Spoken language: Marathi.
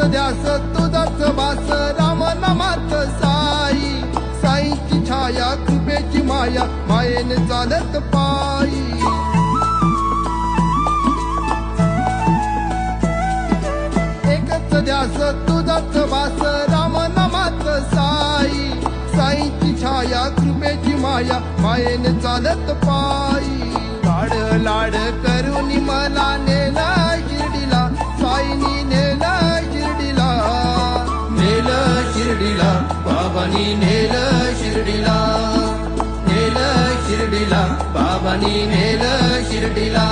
ध्यास तुझाच वास राम नामात साई, साईची छाया कृपेची माया मायेने चालत पायी. एकच ध्यास तुझाच वास राम नामात साई, साईची छाया कृपेची माया मायेने चालत पायी. लाड लाड करून मला नेला शिर्डीला, साईनी नेला शिर्डीला, नेलं शिर्डीला बाबांनी नेलं शिर्डीला, नेलं शिर्डीला बाबांनी नेलं शिर्डीला.